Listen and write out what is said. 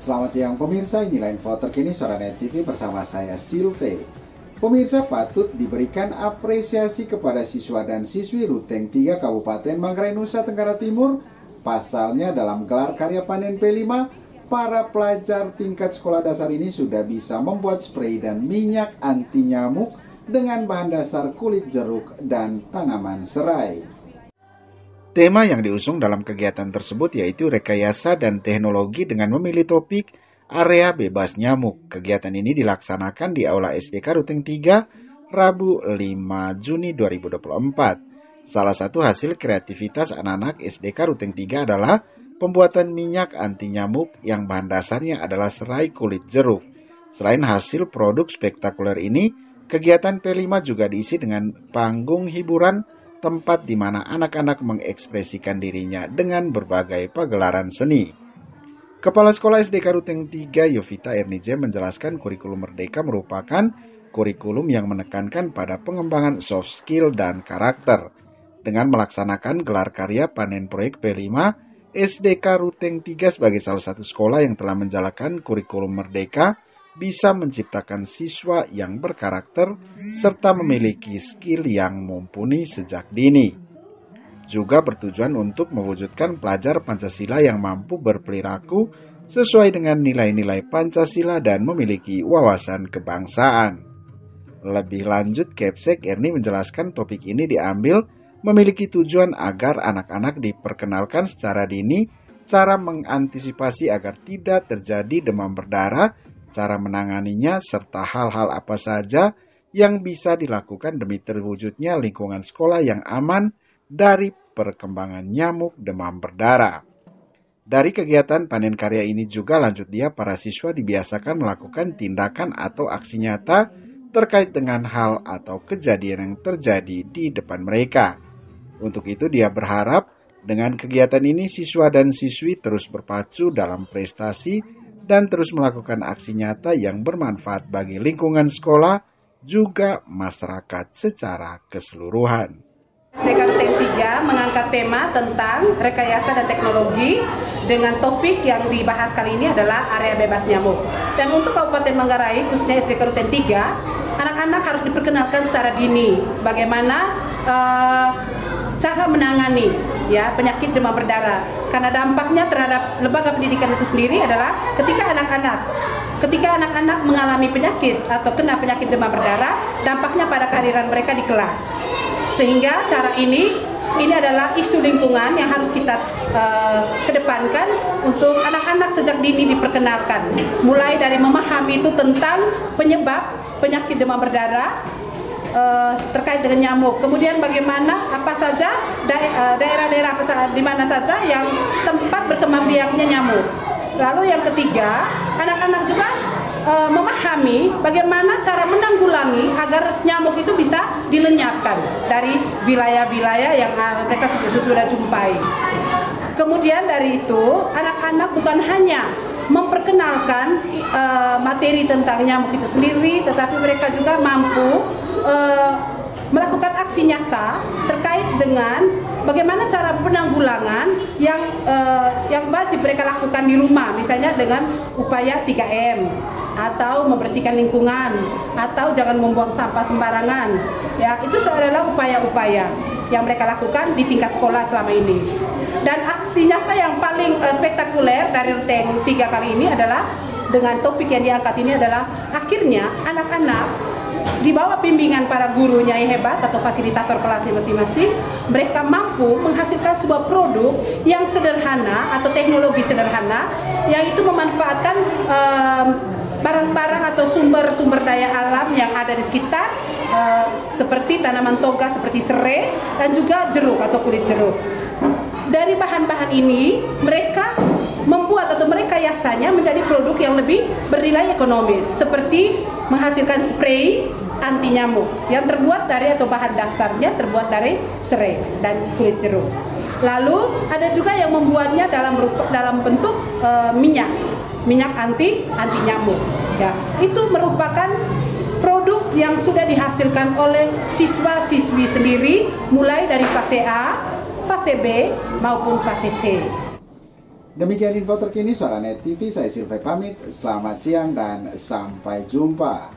Selamat siang pemirsa, inilah info terkini Soranet TV bersama saya Silve. Pemirsa, patut diberikan apresiasi kepada siswa dan siswi Ruteng 3 Kabupaten Manggarai, Nusa Tenggara Timur. Pasalnya dalam gelar karya panen P5, para pelajar tingkat sekolah dasar ini sudah bisa membuat spray dan minyak anti nyamuk dengan bahan dasar kulit jeruk dan tanaman serai. Tema yang diusung dalam kegiatan tersebut yaitu rekayasa dan teknologi dengan memilih topik area bebas nyamuk. Kegiatan ini dilaksanakan di Aula SDK Ruteng 3, Rabu 5 Juni 2024. Salah satu hasil kreativitas anak-anak SDK Ruteng 3 adalah pembuatan minyak anti nyamuk yang bahan dasarnya adalah serai kulit jeruk. Selain hasil produk spektakuler ini, kegiatan P5 juga diisi dengan panggung hiburan, tempat di mana anak-anak mengekspresikan dirinya dengan berbagai pagelaran seni. Kepala Sekolah SDK Ruteng 3 Yovita Ernije menjelaskan kurikulum Merdeka merupakan kurikulum yang menekankan pada pengembangan soft skill dan karakter. Dengan melaksanakan gelar karya panen proyek P5, SDK Ruteng 3 sebagai salah satu sekolah yang telah menjalankan kurikulum Merdeka bisa menciptakan siswa yang berkarakter serta memiliki skill yang mumpuni sejak dini. Juga bertujuan untuk mewujudkan pelajar Pancasila yang mampu berperilaku sesuai dengan nilai-nilai Pancasila dan memiliki wawasan kebangsaan. Lebih lanjut, Kepsek Erni menjelaskan topik ini diambil memiliki tujuan agar anak-anak diperkenalkan secara dini cara mengantisipasi agar tidak terjadi demam berdarah, cara menanganinya, serta hal-hal apa saja yang bisa dilakukan demi terwujudnya lingkungan sekolah yang aman dari perkembangan nyamuk demam berdarah. Dari kegiatan panen karya ini juga lanjut dia para siswa dibiasakan melakukan tindakan atau aksi nyata terkait dengan hal atau kejadian yang terjadi di depan mereka. Untuk itu dia berharap dengan kegiatan ini siswa dan siswi terus berpacu dalam prestasi dan terus melakukan aksi nyata yang bermanfaat bagi lingkungan sekolah juga masyarakat secara keseluruhan. SDK Ruteng 3 mengangkat tema tentang rekayasa dan teknologi dengan topik yang dibahas kali ini adalah area bebas nyamuk. Dan untuk Kabupaten Manggarai, khususnya SDK Ruteng 3, anak-anak harus diperkenalkan secara dini bagaimana cara menangani penyakit demam berdarah, karena dampaknya terhadap lembaga pendidikan itu sendiri adalah ketika anak-anak mengalami penyakit atau kena penyakit demam berdarah, dampaknya pada kehadiran mereka di kelas. Sehingga cara ini adalah isu lingkungan yang harus kita kedepankan untuk anak-anak sejak dini diperkenalkan, mulai dari memahami itu tentang penyebab penyakit demam berdarah terkait dengan nyamuk, kemudian bagaimana apa saja daerah-daerah di mana saja yang tempat berkembang biaknya nyamuk. Lalu yang ketiga, anak-anak juga memahami bagaimana cara menanggulangi agar nyamuk itu bisa dilenyapkan dari wilayah-wilayah yang mereka sudah jumpai. Kemudian dari itu, anak-anak bukan hanya memperkenalkan materi tentang nyamuk itu sendiri, tetapi mereka juga mampu melakukan aksi nyata terkait dengan bagaimana cara penanggulangan yang wajib mereka lakukan di rumah, misalnya dengan upaya 3M atau membersihkan lingkungan atau jangan membuang sampah sembarangan. Ya, itu adalah upaya-upaya yang mereka lakukan di tingkat sekolah selama ini. Dan aksi nyata yang paling spektakuler dari Ruteng 3 kali ini adalah dengan topik yang diangkat ini adalah akhirnya anak-anak di bawah bimbingan para gurunya yang hebat atau fasilitator kelasnya masing-masing, mereka mampu menghasilkan sebuah produk yang sederhana atau teknologi sederhana yang itu memanfaatkan barang-barang atau sumber-sumber daya alam yang ada di sekitar, seperti tanaman toga seperti serai dan juga jeruk atau kulit jeruk. Dari bahan-bahan ini mereka membuat atau merekayasanya menjadi produk yang lebih bernilai ekonomis, seperti menghasilkan spray anti nyamuk yang terbuat dari atau bahan dasarnya terbuat dari serai dan kulit jeruk. Lalu ada juga yang membuatnya dalam bentuk minyak anti nyamuk. Ya, itu merupakan produk yang sudah dihasilkan oleh siswa-siswi sendiri mulai dari fase A, fase B maupun fase C. Demikian info terkini Suara Net TV, saya Silve pamit. Selamat siang dan sampai jumpa.